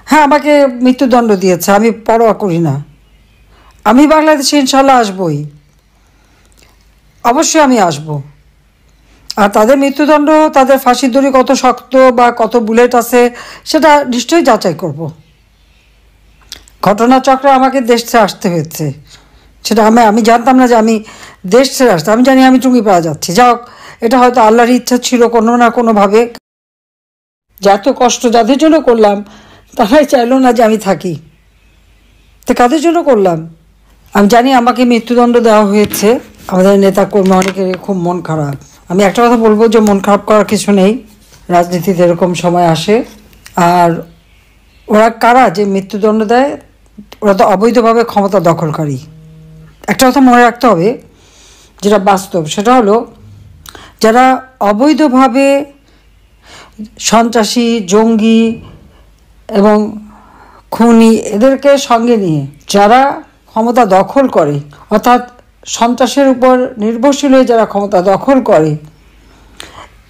হ্যাঁ, আমাকে মৃত্যুদণ্ড দিয়েছে, আমি পরোয়া করি না। আমি বাংলাদেশে ইনশাল্লাহ আসবই, অবশ্যই আমি আসব। আর তাদের মৃত্যুদণ্ড, তাদের ফাঁসির দড়ি কত শক্ত বা কত বুলেট আছে সেটা নিশ্চয়ই যাচাই করব। ঘটনাচক্রে আমাকে দেশ ছেড়ে আসতে হয়েছে, সেটা আমি জানতাম না যে আমি দেশ ছেড়ে আসতে, আমি জানি আমি টুঙ্গিপাড়া যাচ্ছি। যাক, এটা হয়তো আল্লাহর ইচ্ছা ছিল কোনো না কোনোভাবে। যে এত কষ্ট যাদের জন্য করলাম তারাই চাইলো না যে আমি থাকি, তো কাদের জন্য করলাম। আমি জানি আমাকে মৃত্যুদণ্ড দেওয়া হয়েছে। আমাদের নেতা কর্মী অনেকের খুব মন খারাপ। আমি একটা কথা বলবো যে মন খারাপ করার কিছু নেই, রাজনীতিতে এরকম সময় আসে। আর ওরা কারা যে মৃত্যুদণ্ড দেয়, ওরা তো অবৈধভাবে ক্ষমতা দখলকারী। একটা কথা মনে রাখতে হবে, যেটা বাস্তব, সেটা হলো যারা অবৈধভাবে সন্ত্রাসী, জঙ্গি এবং খুনি এদেরকে সঙ্গে নিয়ে যারা ক্ষমতা দখল করে, অর্থাৎ সন্ত্রাসের উপর নির্ভরশীল হয়ে যারা ক্ষমতা দখল করে,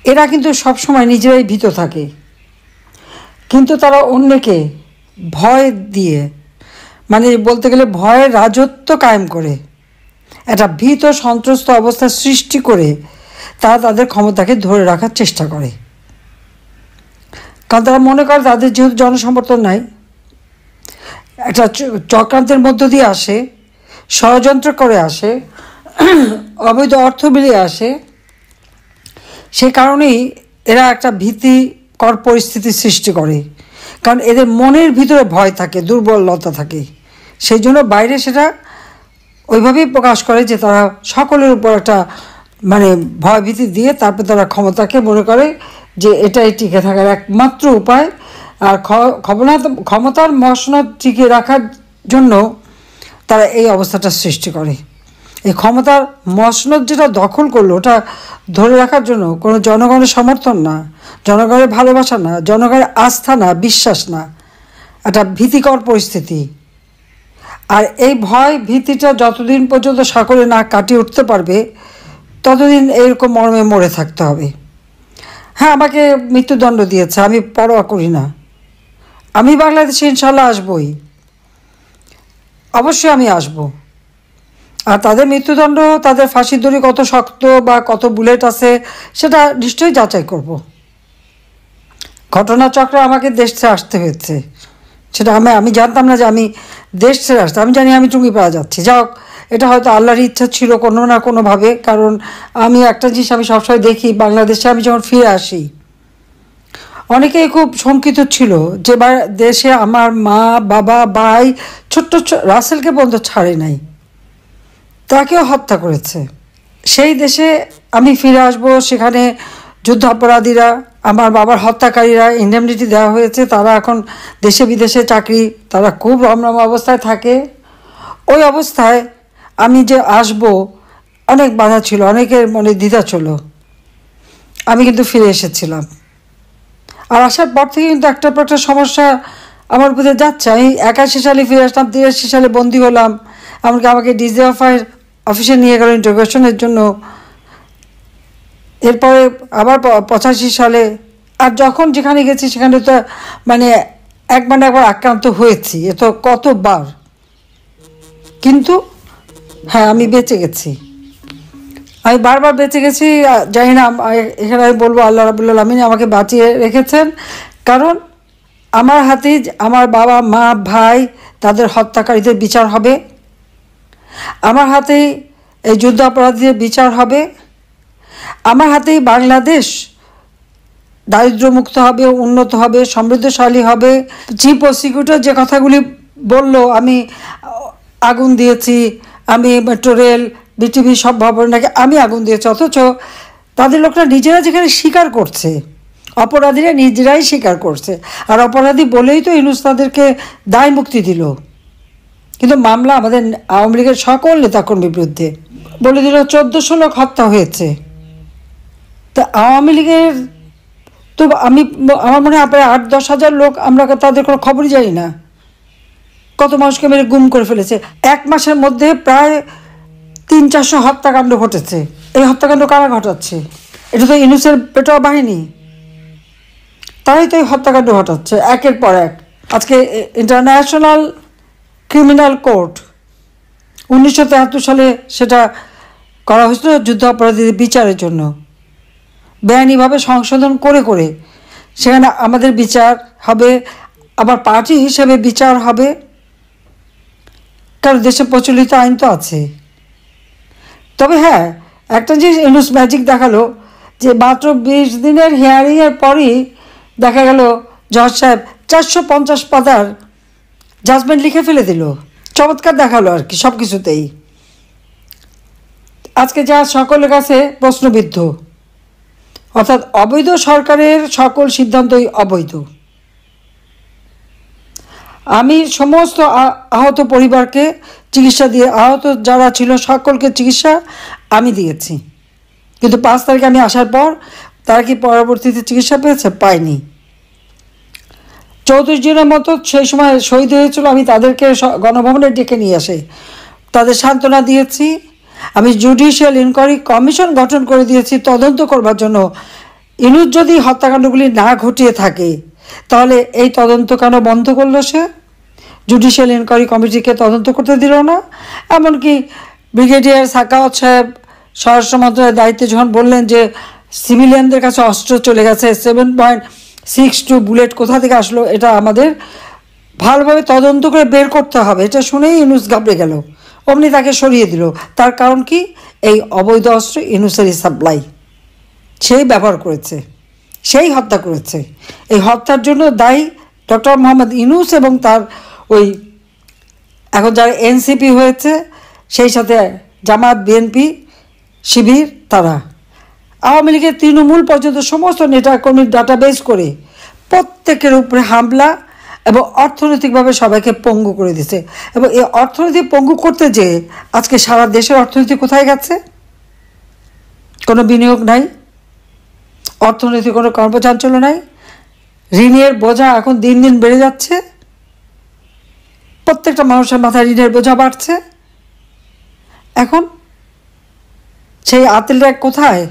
এরা কিন্তু সবসময় নিজেরাই ভীত থাকে, কিন্তু তারা অন্যকে ভয় দিয়ে, মানে বলতে গেলে ভয়ের রাজত্ব কায়েম করে, একটা ভীত সন্ত্রস্ত অবস্থা সৃষ্টি করে তারা তাদের ক্ষমতাকে ধরে রাখার চেষ্টা করে। কারণ তারা মনে করে তাদের যেহেতু জনসমর্থন নাই, একটা চক্রান্তের মধ্য দিয়ে আসে, ষড়যন্ত্র করে আসে, অবৈধ অর্থ বিলিয়ে আসে, সে কারণেই এরা একটা ভীতিকর পরিস্থিতি সৃষ্টি করে। কারণ এদের মনের ভিতরে ভয় থাকে, দুর্বলতা থাকে, সেই জন্য বাইরে সেটা ওইভাবেই প্রকাশ করে যে তারা সকলের উপর একটা ভয় ভীতি দিয়ে তারপর তারা ক্ষমতাকে মনে করে যে এটাই টিকে থাকার একমাত্র উপায়। আর ক্ষমতার মসনদ টিকিয়ে রাখার জন্য তারা এই অবস্থাটা সৃষ্টি করে। এই ক্ষমতার মসনদ যেটা দখল করলো, ওটা ধরে রাখার জন্য কোনো জনগণের সমর্থন না, জনগণের ভালোবাসা না, জনগণের আস্থা না, বিশ্বাস না, একটা ভীতিকর পরিস্থিতি। আর এই ভয় ভীতিটা যতদিন পর্যন্ত সকলে না কাটিয়ে উঠতে পারবে, ততদিন এরকম মর্মে মরে থাকতে হবে। হ্যাঁ, আমাকে মৃত্যুদণ্ড দিয়েছে, আমি পরোয়া করি না। আমি বাংলাদেশে ইনশাল্লাহ আসবই, অবশ্যই আমি আসব। আর তাদের মৃত্যুদণ্ড, তাদের ফাঁসির দড়ি কত শক্ত বা কত বুলেট আছে সেটা নিশ্চয়ই যাচাই করব। ঘটনাচক্রে আমাকে দেশ ছেড়ে আসতে হয়েছে, সেটা আমি জানতাম না যে আমি দেশ ছেড়ে আসতে, আমি জানি আমি টুঙ্গিপাড়া যাচ্ছি। যাক, এটা হয়তো আল্লাহর ইচ্ছা ছিল কোনো না কোনোভাবে। কারণ আমি একটা জিনিস আমি সবসময় দেখি, বাংলাদেশে আমি যখন ফিরে আসি অনেকেই খুব শঙ্কিত ছিল যে দেশে আমার মা, বাবা, ভাই, ছোট্ট রাসেলকে পর্যন্ত ছাড়ে নাই, তাকেও হত্যা করেছে। সেই দেশে আমি ফিরে আসব, সেখানে যুদ্ধাপরাধীরা, আমার বাবার হত্যাকারীরা ইন্ডেমনিটি দেওয়া হয়েছে, তারা এখন দেশে বিদেশে চাকরি, তারা খুব রমরমা অবস্থায় থাকে। ওই অবস্থায় আমি যে আসব, অনেক বাধা ছিল, অনেকের মনে দ্বিধা ছিল। আমি কিন্তু ফিরে এসেছিলাম। আর আসার পর থেকে কিন্তু একটার পর একটা সমস্যা আমার উপরে যাচ্ছে। আমি 81 সালে ফিরে আসলাম, 83 সালে বন্দী হলাম, এমনকি আমাকে ডিজিএফআই অফিসে নিয়ে গেল ইন্টারোগেশনের জন্য। এরপরে আবার 85 সালে, আর যখন যেখানে গেছি সেখানে তো একবার আক্রান্ত হয়েছি, এ তো কতবার। কিন্তু হ্যাঁ, আমি বেঁচে গেছি, আমি বারবার বেঁচে গেছি। জানি না, এখানে আমি বলবো আল্লাহ রাব্বুল আলামিন আমাকে বাঁচিয়ে রেখেছেন। কারণ আমার হাতেই আমার বাবা, মা, ভাই, তাদের হত্যাকারীদের বিচার হবে, আমার হাতেই এই যুদ্ধ অপরাধীদের বিচার হবে, আমার হাতেই বাংলাদেশ দারিদ্র্যমুক্ত হবে, উন্নত হবে, সমৃদ্ধশালী হবে। চিফ প্রসিকিউটর যে কথাগুলি বলল, আমি আগুন দিয়েছি, আমি মেট্রো রেল, বিটিভি সব ভবন নাকি আমি আগুন দিয়েছি, অথচ তাদের লোকরা নিজেরা যেখানে স্বীকার করছে, অপরাধীরা নিজেরাই স্বীকার করছে। আর অপরাধী বলেই তো ইউনূস তাদেরকে দায় মুক্তি দিল। কিন্তু মামলা আমাদের আওয়ামী লীগের সকল নেতাকর্মীর বিরুদ্ধে, বলে দিল 1400 লোক হত্যা হয়েছে। তা আওয়ামী লীগের তো আমার মনে হয় প্রায় 8-10 হাজার লোক, আমরা তাদের কোনো খবরই জানি না, কত মানুষকে মেরে গুম করে ফেলেছে। 1 মাসের মধ্যে প্রায় 300-400 হত্যাকাণ্ড ঘটেছে। এই হত্যাকাণ্ড কারা ঘটাচ্ছে? এটা তো ইউনূসের পেটোয়া বাহিনী, তারাই তো এই হত্যাকাণ্ড ঘটাচ্ছে একের পর এক। আজকে ইন্টারন্যাশনাল ক্রিমিনাল কোর্ট 1973 সালে সেটা করা হয়েছিল যুদ্ধ অপরাধীদের বিচারের জন্য, বেআইনিভাবে সংশোধন করে করে সেখানে আমাদের বিচার হবে, আবার পার্টি হিসেবে বিচার হবে, কারণ দেশে প্রচলিত আইন তো আছে। তবে হ্যাঁ, একটা জিনিস ইউনুস ম্যাজিক দেখালো যে মাত্র 20 দিনের হিয়ারিংয়ের পরই দেখা গেল জজ সাহেব 450 পাতার জাজমেন্ট লিখে ফেলে দিল। চমৎকার দেখালো আর কি সব কিছুতেই। আজকে যা সকলের কাছে প্রশ্নবিদ্ধ, অর্থাৎ অবৈধ সরকারের সকল সিদ্ধান্তই অবৈধ। আমি সমস্ত আহত পরিবারকে চিকিৎসা দিয়ে, আহত যারা ছিল সকলকে চিকিৎসা আমি দিয়েছি, কিন্তু 5 তারিখে আমি আসার পর তারা কি পরবর্তীতে চিকিৎসা পেয়েছে? পায়নি। 34 জনের মতো সেই সময় শহীদ হয়েছিল, আমি তাদেরকে গণভবনে ডেকে নিয়ে আসে তাদের সান্ত্বনা দিয়েছি। আমি জুডিশিয়াল ইনকোয়ারি কমিশন গঠন করে দিয়েছি তদন্ত করবার জন্য। ইনুস যদি হত্যাকাণ্ডগুলি না ঘটিয়ে থাকে তাহলে এই তদন্ত কেন বন্ধ করলো সে? জুডিশিয়াল ইনকোয়ারি কমিটিকে তদন্ত করতে দিল না। এমনকি ব্রিগেডিয়ার সাখাওয়াত সাহেব স্বরাষ্ট্র মন্ত্রণালয়ের দায়িত্বে যখন বললেন যে সিভিলিয়ানদের কাছে অস্ত্র চলে গেছে, 7.62 বুলেট কোথা থেকে আসলো, এটা আমাদের ভালোভাবে তদন্ত করে বের করতে হবে, এটা শুনেই ইনুস ঘাবড়ে গেল, অমনি তাকে সরিয়ে দিল। তার কারণ কি? এই অবৈধ অস্ত্র ইনুসেরই সাপ্লাই, সেই ব্যবহার করেছে, সেই হত্যা করেছে। এই হত্যার জন্য দায়ী ডক্টর মোহাম্মদ ইউনূস এবং তার ওই এখন যারা এনসিপি হয়েছে, সেই সাথে জামাত, বিএনপি, শিবির, তারা আওয়ামী লীগের তৃণমূল পর্যন্ত সমস্ত নেতাকর্মীর ডাটাবেস করে প্রত্যেকের উপরে হামলা এবং অর্থনৈতিকভাবে সবাইকে পঙ্গু করে দিছে। এবং এই অর্থনীতি পঙ্গু করতে যে আজকে সারা দেশের অর্থনীতি কোথায় গেছে? কোনো বিনিয়োগ নাই, অর্থনীতি কোনো কর্মচাঞ্চল্য নাই, ঋণের বোঝা এখন দিন দিন বেড়ে যাচ্ছে, প্রত্যেকটা মানুষের মাথায় ঋণের বোঝা বাড়ছে। এখন সেই আতেলরা কোথায়?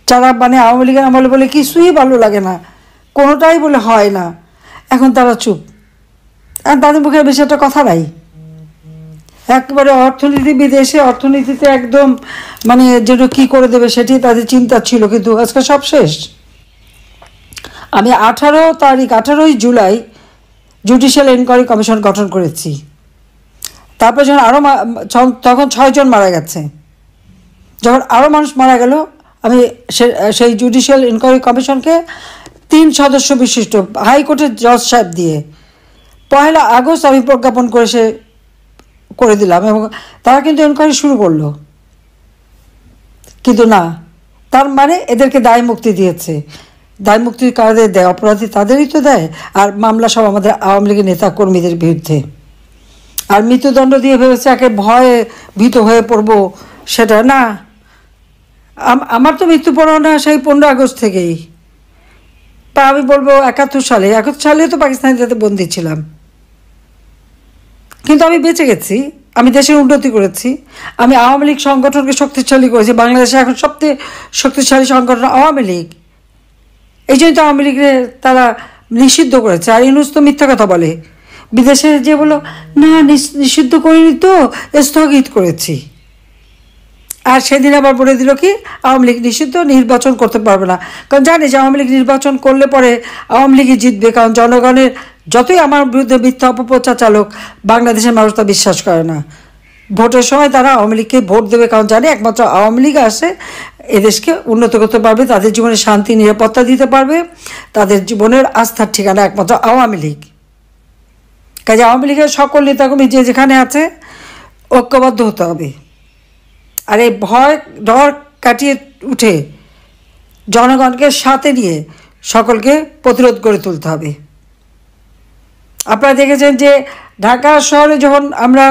যারা মানে আওয়ামী লীগের আমলে বলে কিছুই ভালো লাগে না, কোনোটাই বলে হয় না, এখন তারা চুপ, আর তাদের মুখে বেশি একটা কথা নাই। একবারে অর্থনীতিবিদ এসে অর্থনীতিতে একদম মানে যেন কী করে দেবে সেটি তাদের চিন্তা ছিল, কিন্তু আজকে সব শেষ। আমি 18ই জুলাই জুডিশিয়াল ইনকোয়ারি কমিশন গঠন করেছি। তারপর যখন তখন 6 জন মারা গেছে, যখন আরও মানুষ মারা গেল, আমি সেই জুডিশিয়াল ইনকোয়ারি কমিশনকে 3 সদস্য বিশিষ্ট হাইকোর্টের জজ সাহেব দিয়ে 1 আগস্ট আমি প্রজ্ঞাপন করে দিলাম, এবং তারা কিন্তু ইনকোয়ারি শুরু করলো। কিন্তু না, তার মানে এদেরকে দায় মুক্তি দিয়েছে। দায় মুক্তি কাদের দেয়? অপরাধী তাদেরই তো দেয়। আর মামলা সব আমাদের আওয়ামী লীগের নেতা কর্মীদের বিরুদ্ধে। আর মৃত্যুদণ্ড দিয়ে ভেবেছে একে ভয়ে ভীত হয়ে পড়বো, সেটা না। আমার তো মৃত্যু পরোয়ানা সেই 15 আগস্ট থেকেই, তা আমি বলবো 71 সালে তো পাকিস্তানিতে বন্দী ছিলাম, কিন্তু আমি বেঁচে গেছি, আমি দেশের উন্নতি করেছি, আমি আওয়ামী লীগ সংগঠনকে শক্তিশালী করেছি। বাংলাদেশে এখন সবচেয়ে শক্তিশালী সংগঠন আওয়ামী লীগ, এই জন্য তো আওয়ামী লীগের তারা নিষিদ্ধ করেছে। আর ইউনূস তো মিথ্যা কথা বলে, বিদেশে যে বলো না নিষিদ্ধ করিনি তো, স্থগিত করেছি। আর সেদিন আবার বলে দিল কি আওয়ামী লীগ নিষিদ্ধ, নির্বাচন করতে পারবে না, কারণ জানি যে আওয়ামী লীগ নির্বাচন করলে পরে আওয়ামী লীগই জিতবে, কারণ জনগণের যতই আমার বিরুদ্ধে মিথ্যা অপপ্রচার চালক, বাংলাদেশের মানুষ তা বিশ্বাস করে না। ভোটের সময় তারা আওয়ামী লীগকে ভোট দেবে, কারণ জানে একমাত্র আওয়ামী লীগ আসে এদেশকে উন্নত করতে পারবে, তাদের জীবনে শান্তি নিরাপত্তা দিতে পারবে, তাদের জীবনের আস্থার ঠিকানা একমাত্র আওয়ামী লীগ। কাজে আওয়ামী লীগের সকল নেতাকর্মী যে যেখানে আছে ঐক্যবদ্ধ হতে হবে। আর এই ভয় ডর কাটিয়ে উঠে জনগণকে সাথে নিয়ে সকলকে প্রতিরোধ করে তুলতে হবে। আপনারা দেখেছেন যে ঢাকা শহরে যখন আমরা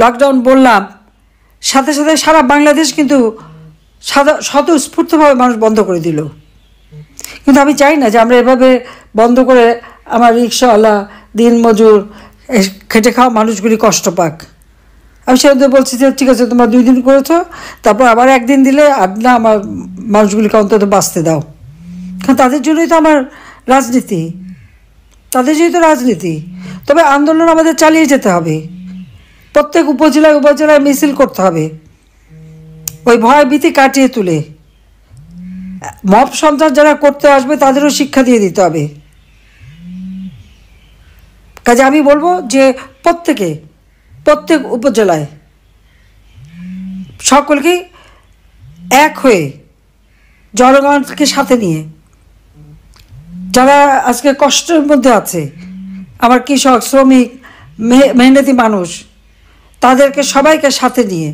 লকডাউন বললাম, সাথে সাথে সারা বাংলাদেশ কিন্তু স্বতঃস্ফূর্তভাবে মানুষ বন্ধ করে দিল। কিন্তু আমি চাই না যে আমরা এভাবে বন্ধ করে আমার রিক্সাওয়ালা, দিনমজুর, খেটে খাওয়া মানুষগুলি কষ্ট পাক। আমি সেটা বলছি যে ঠিক আছে, তোমরা 2 দিন করেছো, তারপর আবার 1 দিন দিলে আর না, আমার মানুষগুলিকে অন্তত বাঁচতে দাও, কারণ তাদের জন্যই তো আমার রাজনীতি। তাদের যেহেতু রাজনীতি, তবে আন্দোলন আমাদের চালিয়ে যেতে হবে। প্রত্যেক উপজেলায় উপজেলায় মিছিল করতে হবে, ওই ভয় ভীতি কাটিয়ে তুলে। মব সন্ত্রাস যারা করতে আসবে তাদেরও শিক্ষা দিয়ে দিতে হবে। কাজে আমি বলবো যে প্রত্যেক উপজেলায় সকলকেই এক হয়ে, জনগণকে সাথে নিয়ে, যারা আজকে কষ্টের মধ্যে আছে, আমার কৃষক, শ্রমিক, মেহনতি মানুষ, তাদেরকে সবাইকে সাথে নিয়ে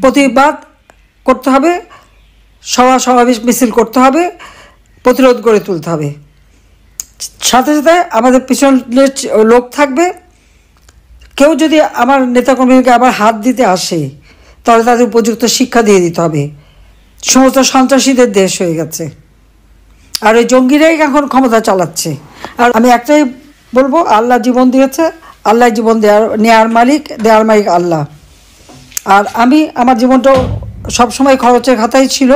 প্রতিবাদ করতে হবে, সমাবেশ মিছিল করতে হবে, প্রতিরোধ গড়ে তুলতে হবে। সাথে সাথে আমাদের পিছনে লোক থাকবে। কেউ যদি আমার নেতাকর্মীকে আবার হাত দিতে আসে, তাহলে তাদের উপযুক্ত শিক্ষা দিয়ে দিতে হবে। সমস্ত সন্ত্রাসীদের দেশ হয়ে গেছে, আর ওই জঙ্গিরাই এখন ক্ষমতা চালাচ্ছে। আর আমি একটাই বলবো, আল্লাহ জীবন দিয়েছে, আল্লাহ জীবন দেওয়ার মালিক আল্লাহ। আর আমি আমার জীবনটা সবসময় খরচের খাতায় ছিল।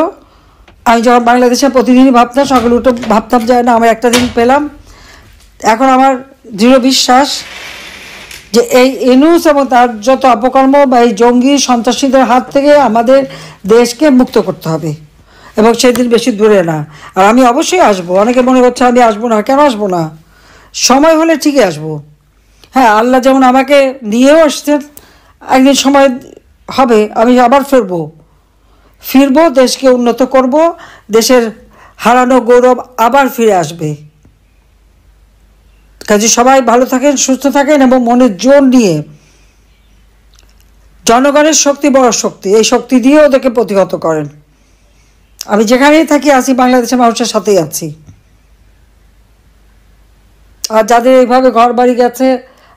আমি যখন বাংলাদেশে প্রতিদিনই ভাবতাম, সকালে উঠে ভাবতাম যে না, আমার একটা দিন পেলাম। এখন আমার দৃঢ় বিশ্বাস যে এই ইউনূস এবং তার যত অপকর্ম বা এই জঙ্গি সন্ত্রাসীদের হাত থেকে আমাদের দেশকে মুক্ত করতে হবে, এবং সেদিন বেশি দূরে না। আর আমি অবশ্যই আসবো। অনেকে মনে করছে আমি আসবো না, কেন আসবো না? সময় হলে ঠিকই আসবো। হ্যাঁ, আল্লাহ যেমন আমাকে নিয়েও আসছেন, একদিন সময় হবে আমি আবার ফিরবো, দেশকে উন্নত করব, দেশের হারানো গৌরব আবার ফিরে আসবে। কাজে সবাই ভালো থাকেন, সুস্থ থাকেন, এবং মনের জোর নিয়ে, জনগণের শক্তি বড় শক্তি, এই শক্তি দিয়ে ওদেরকে প্রতিহত করেন। আমি যেখানেই থাকি আছি, বাংলাদেশের মানুষের সাথেই আছি। আর যাদের এইভাবে ঘর বাড়ি গেছে,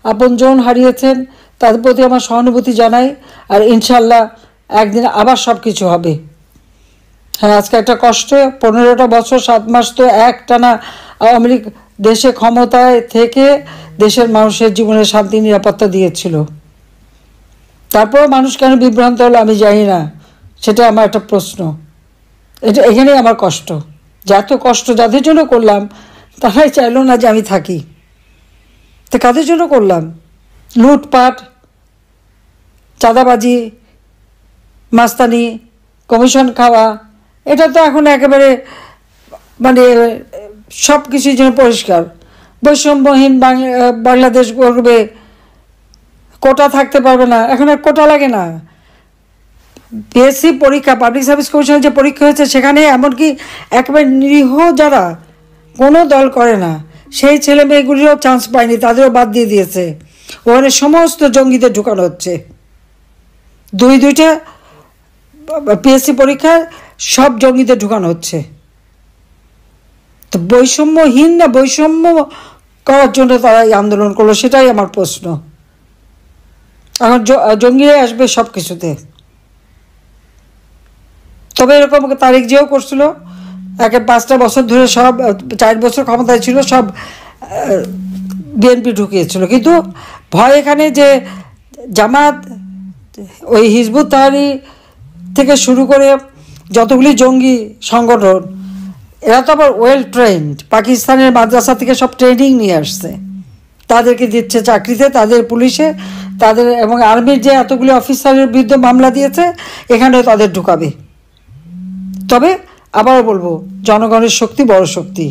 আপনজন হারিয়েছেন, তাদের প্রতি আমার সহানুভূতি জানাই। আর ইনশাল্লাহ একদিন আবার সব কিছু হবে। হ্যাঁ, আজকে একটা কষ্ট, 15টা বছর 7 মাস তো একটানা আওয়ামী লীগ দেশে ক্ষমতায় থেকে দেশের মানুষের জীবনে শান্তি নিরাপত্তা দিয়েছিল। তারপর মানুষ কেন বিভ্রান্ত হলো আমি জানি না, সেটা আমার একটা প্রশ্ন। এখানেই আমার কষ্ট, যে এত কষ্ট যাদের জন্য করলাম, তারাই চাইলো না যে আমি থাকি। তো কাদের জন্য করলাম? লুটপাট, চাঁদাবাজি, মাস্তানি, কমিশন খাওয়া, এটা তো এখন একেবারে মানে সব কিছুর জন্য পরিষ্কার। বৈষম্যহীন বাংলাদেশ গড়বে, কোটা থাকতে পারবে না, এখন আর কোটা লাগে না। পিএসসি পরীক্ষা, পাবলিক সার্ভিস কমিশনের যে পরীক্ষা হয়েছে, সেখানে এমনকি একেবারে নিরীহ যারা কোনো দল করে না, সেই ছেলে মেয়েগুলিরও চান্স পায়নি, তাদেরও বাদ দিয়ে দিয়েছে। ওখানে সমস্ত জঙ্গিদের ঢুকানো হচ্ছে। দুইটা পিএসসি পরীক্ষায় সব জঙ্গিদের ঢুকানো হচ্ছে। তো বৈষম্যহীন না বৈষম্য করার জন্য তারা এই আন্দোলন করলো, সেটাই আমার প্রশ্ন। এখন জঙ্গিরাই আসবে সব কিছুতে। তবে এরকম তারিখ যেও করছিল, 5টা বছর ধরে সব 4 বছর ক্ষমতায় ছিল, সব বিএনপি ঢুকিয়েছিল। কিন্তু ভয় এখানে যে জামাত, ওই হিজবুত তাহরির থেকে শুরু করে যতগুলি জঙ্গি সংগঠন, এরা তো আবার ওয়েল ট্রেন্ড, পাকিস্তানের মাদ্রাসা থেকে সব ট্রেনিং নিয়ে আসছে, তাদেরকে দিচ্ছে চাকরিতে, তাদের পুলিশে, তাদের এবং আর্মির যে এতগুলি অফিসারের বিরুদ্ধে মামলা দিয়েছে, এখানেও তাদের ঢুকাবে। তবে আবারও বলবো, জনগণের শক্তি বড় শক্তি।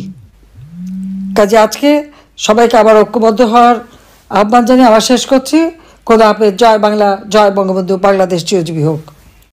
কাজে আজকে সবাইকে আবার ঐক্যবদ্ধ হওয়ার আহ্বান জানিয়ে আবার শেষ করছি। খোদা হাফেজ। জয় বাংলা, জয় বঙ্গবন্ধু, বাংলাদেশ চিরজীবী হোক।